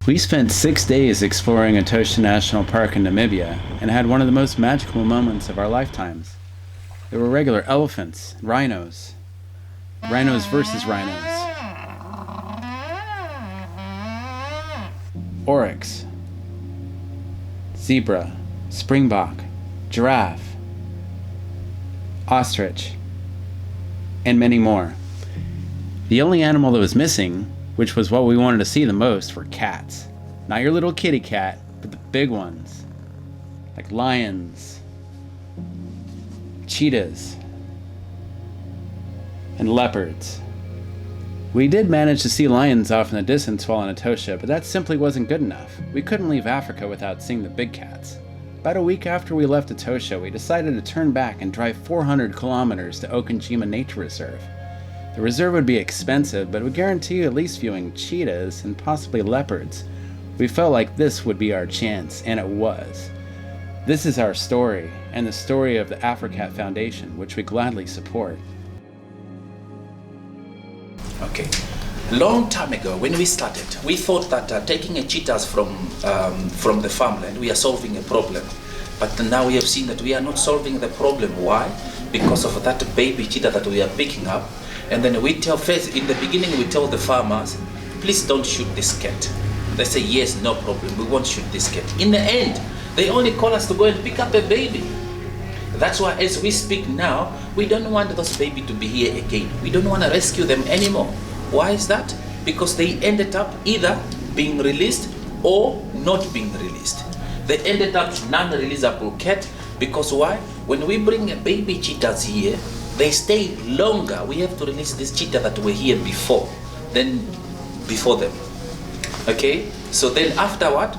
We spent 6 days exploring Etosha National Park in Namibia and had one of the most magical moments of our lifetimes. There were regular elephants, rhinos versus rhinos, oryx, zebra, springbok, giraffe, ostrich, and many more. The only animal that was missing, which was what we wanted to see the most, were cats. Not your little kitty cat, but the big ones, like lions, cheetahs, and leopards. We did manage to see lions off in the distance while in Etosha, but that simply wasn't good enough. We couldn't leave Africa without seeing the big cats. About a week after we left Etosha, we decided to turn back and drive 400 kilometers to Okonjima Nature Reserve. The reserve would be expensive, but would guarantee you at least viewing cheetahs and possibly leopards. We felt like this would be our chance, and it was. This is our story, and the story of the AfriCat Foundation, which we gladly support. Okay. A long time ago, when we started, we thought that taking a cheetahs from the farmland, we are solving a problem. But now we have seen that we are not solving the problem. Why? Because of that baby cheetah that we are picking up. And then we tell, first, in the beginning, we tell the farmers, please don't shoot this cat. They say, yes, no problem, we won't shoot this cat. In the end, they only call us to go and pick up a baby. That's why as we speak now, we don't want those babies to be here again. We don't want to rescue them anymore. Why is that? Because they ended up either being released or not being released. They ended up non-releasable cat because why? When we bring a baby cheetahs here, they stay longer. We have to release this cheetah that were here before them. Okay? So then afterward,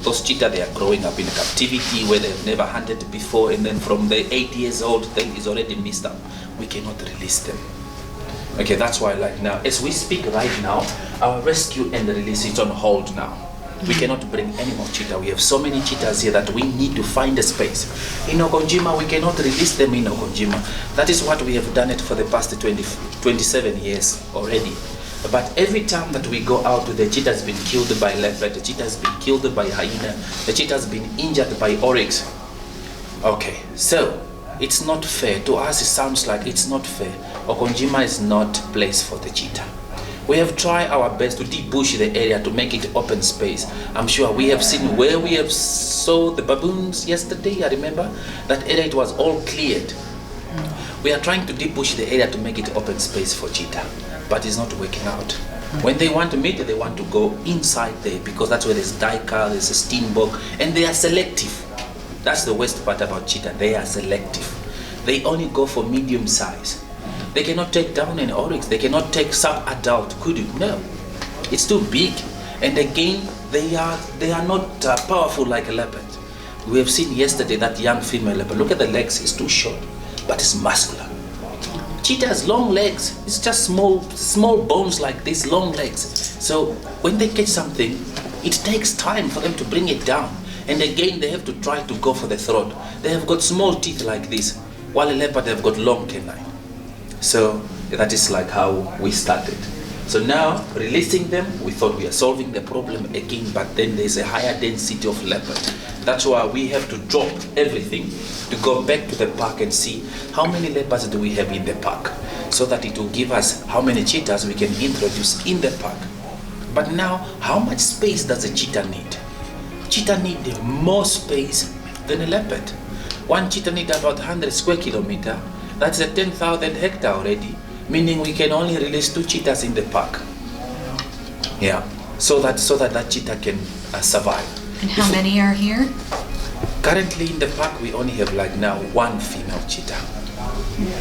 those cheetah, they are growing up in captivity where they've never hunted before, and then from the 8 years old, thing is already messed up. We cannot release them. Okay, that's why like now, as we speak right now, our rescue and release is on hold now. We cannot bring any more cheetah. We have so many cheetahs here that we need to find a space. In Okonjima, we cannot release them in Okonjima. That is what we have done it for the past 27 years already. But every time that we go out, the cheetah has been killed by leopard, the cheetah has been killed by hyena, the cheetah has been injured by oryx. Okay, so it's not fair. To us, it sounds like it's not fair. Okonjima is not a place for the cheetah. We have tried our best to debush the area to make it open space. I'm sure we have seen where we have saw the baboons yesterday. I remember that area, it was all cleared. We are trying to debush the area to make it open space for cheetah, but it's not working out. When they want to meet, they want to go inside there because that's where there's duiker, there's a steenbok, and they are selective. That's the worst part about cheetah. They are selective. They only go for medium size. They cannot take down an oryx. They cannot take sub-adult. Could you? No. It's too big. And again, they are not powerful like a leopard. We have seen yesterday that young female leopard. Look at the legs. It's too short, but it's muscular. Cheetah has long legs. It's just small bones like this, long legs. So when they catch something, it takes time for them to bring it down. And again, they have to try to go for the throat. They have got small teeth like this, while a leopard have got long canine. So that is like how we started. So now, releasing them, we thought we are solving the problem again, but then there's a higher density of leopard. That's why we have to drop everything to go back to the park and see how many leopards do we have in the park, so that it will give us how many cheetahs we can introduce in the park. But now, how much space does a cheetah need? Cheetah need more space than a leopard. One cheetah needs about 100 square kilometers. That's a 10,000 hectare already, meaning we can only release 2 cheetahs in the park. Yeah, so that cheetah can survive. And how many are here? Currently in the park, we only have like now 1 female cheetah.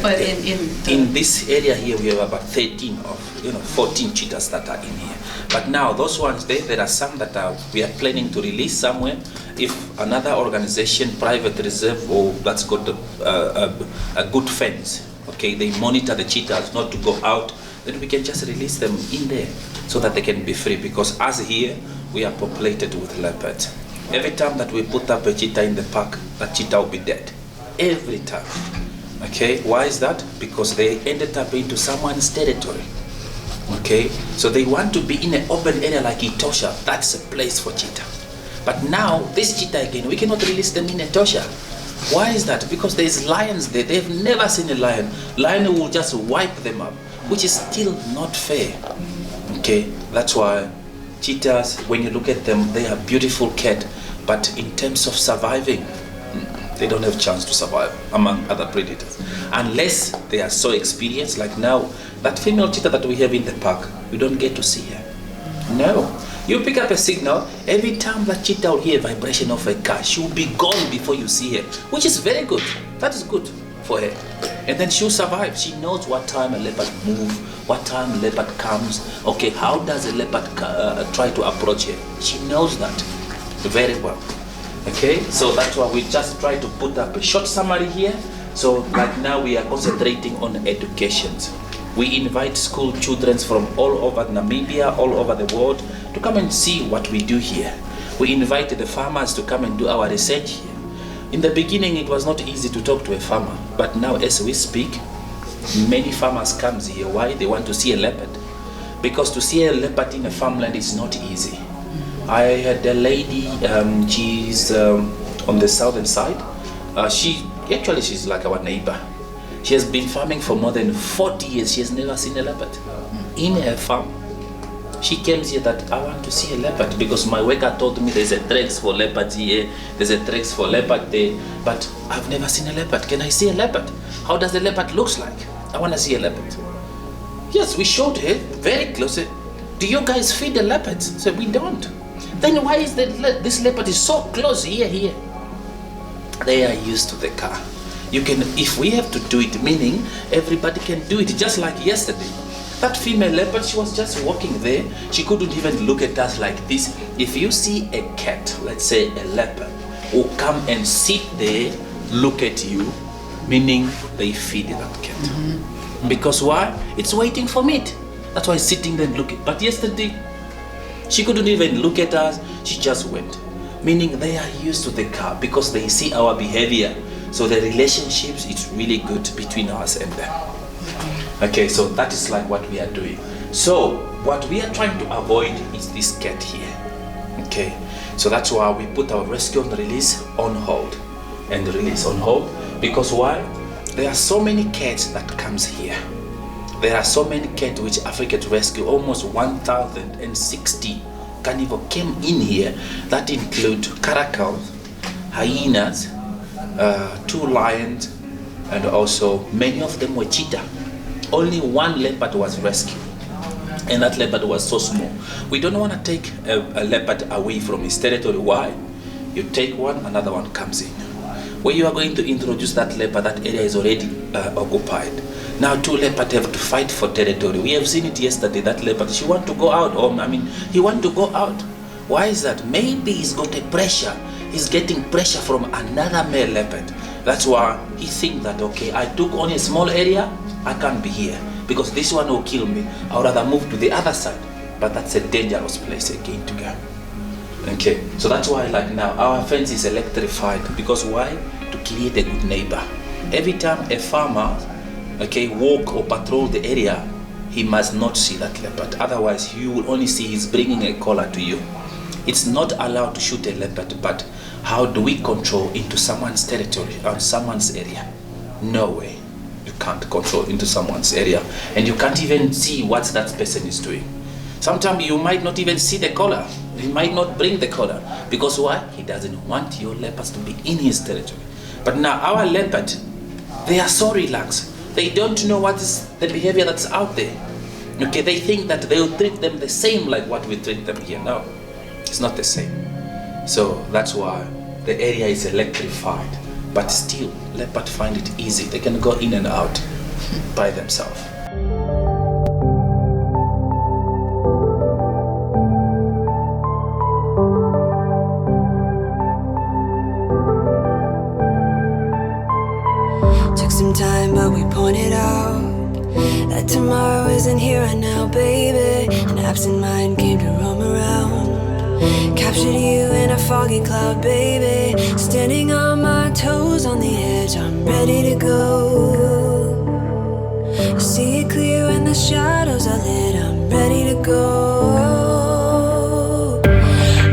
But in this area here, we have about 14 cheetahs that are in here. But now those ones, there are some that we are planning to release somewhere. If another organization, private reserve, or that's got a good fence, okay, they monitor the cheetahs not to go out, then we can just release them in there so that they can be free. Because as here, we are populated with leopards. Every time that we put up a cheetah in the park, that cheetah will be dead. Every time. Okay, why is that? Because they ended up into someone's territory. Okay, so they want to be in an open area like Etosha. That's a place for cheetah. But now this cheetah again, we cannot release them in Etosha. Why is that? Because there's lions there. They've never seen a lion. Lion will just wipe them up, which is still not fair. Okay, that's why cheetahs, when you look at them, they are beautiful cat, but in terms of surviving, they don't have a chance to survive among other predators unless they are so experienced. Like now, that female cheetah that we have in the park, we don't get to see her. No, you pick up a signal, every time that cheetah will hear a vibration of a car, she will be gone before you see her, which is very good. That is good for her. And then she'll survive. She knows what time a leopard moves, what time a leopard comes. Okay, how does a leopard try to approach her? She knows that very well. Okay, so that's why we just try to put up a short summary here. So like now we are concentrating on education. We invite school children from all over Namibia, all over the world to come and see what we do here. We invite the farmers to come and do our research here. In the beginning it was not easy to talk to a farmer, but now as we speak, many farmers come here. Why? They want to see a leopard. Because to see a leopard in a farmland is not easy. I had a lady, she's on the southern side. She's like our neighbor. She has been farming for more than 40 years. She has never seen a leopard in her farm. She came here that I want to see a leopard because my worker told me there's a tracks for leopards here, there's a tracks for leopard there, but I've never seen a leopard. Can I see a leopard? How does the leopard looks like? I want to see a leopard. Yes, we showed her very close. Do you guys feed the leopards? So we don't. Then why is this leopard is so close here? They are used to the car. You can, if we have to do it, meaning everybody can do it, just like yesterday. That female leopard, she was just walking there. She couldn't even look at us like this. If you see a cat, let's say a leopard, will come and sit there, look at you, meaning they feed that cat. Mm-hmm. Because why? It's waiting for meat. That's why it's sitting there and looking. But yesterday, she couldn't even look at us. She just went. Meaning they are used to the car because they see our behavior. So the relationships, it's really good between us and them. Okay, so that is like what we are doing. So what we are trying to avoid is this cat here. Okay, so that's why we put our rescue and release on hold. And release on hold, because why? There are so many cats that comes here. There are so many cats which AfriCat rescue, almost 1,060 carnivore came in here. That include caracals, hyenas, 2 lions, and also many of them were cheetah. Only 1 leopard was rescued, and that leopard was so small. We don't want to take a leopard away from his territory. Why? You take one, another one comes in. Where you are going to introduce that leopard, that area is already occupied. Now 2 leopards have to fight for territory. We have seen it yesterday, that leopard, she want to go out, he want to go out. Why is that? Maybe he's got a pressure. He's getting pressure from another male leopard. That's why he think that, okay, I took only a small area, I can't be here because this one will kill me. I would rather move to the other side. But that's a dangerous place again to go. Okay, so that's why like now our fence is electrified. Because why? To create a good neighbor. Every time a farmer, okay, walk or patrol the area, he must not see that leopard. Otherwise, you will only see he's bringing a collar to you. It's not allowed to shoot a leopard, but how do we control into someone's territory or someone's area? No way. You can't control into someone's area, and you can't even see what that person is doing. Sometimes you might not even see the collar. He might not bring the collar. Because why? He doesn't want your leopards to be in his territory. But now our leopard, they are so relaxed. They don't know what is the behavior that's out there. Okay, they think that they will treat them the same like what we treat them here. No, it's not the same. So that's why the area is electrified. But still, leopard find it easy. They can go in and out by themselves. Took some time, but we pointed out that tomorrow isn't here right now, baby. An absent mind came to roam around. Captured you in a foggy cloud, baby. Standing on my toes on the edge, I'm ready to go. I see it clear when the shadows are lit, I'm go.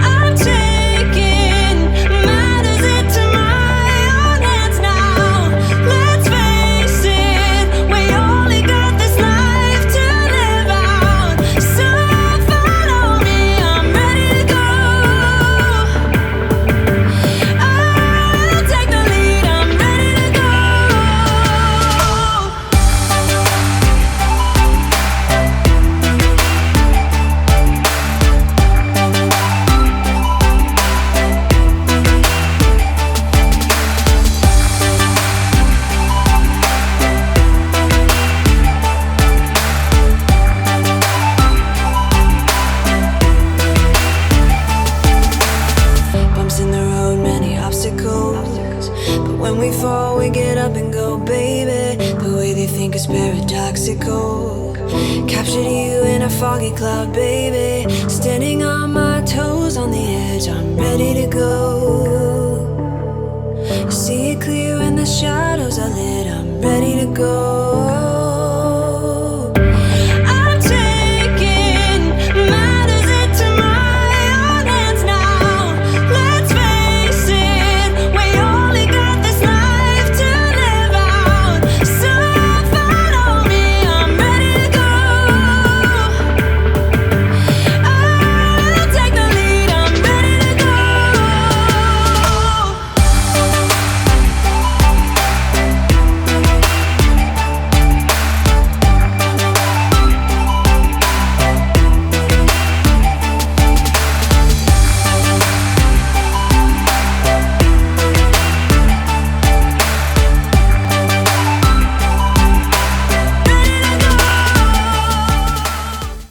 I'm taking matters into my own hands now. Let's face it, we only got this life to live out. So follow me, I'm ready to go. I'll take the lead, I'm ready to go. Bumps in the road, many obstacles. But when we fall, we get up and go, baby. The way they think is paradoxical. Captured you in a foggy cloud, baby. Standing on my toes on the edge, I'm ready to go. See it clear when the shadows are lit, I'm ready to go.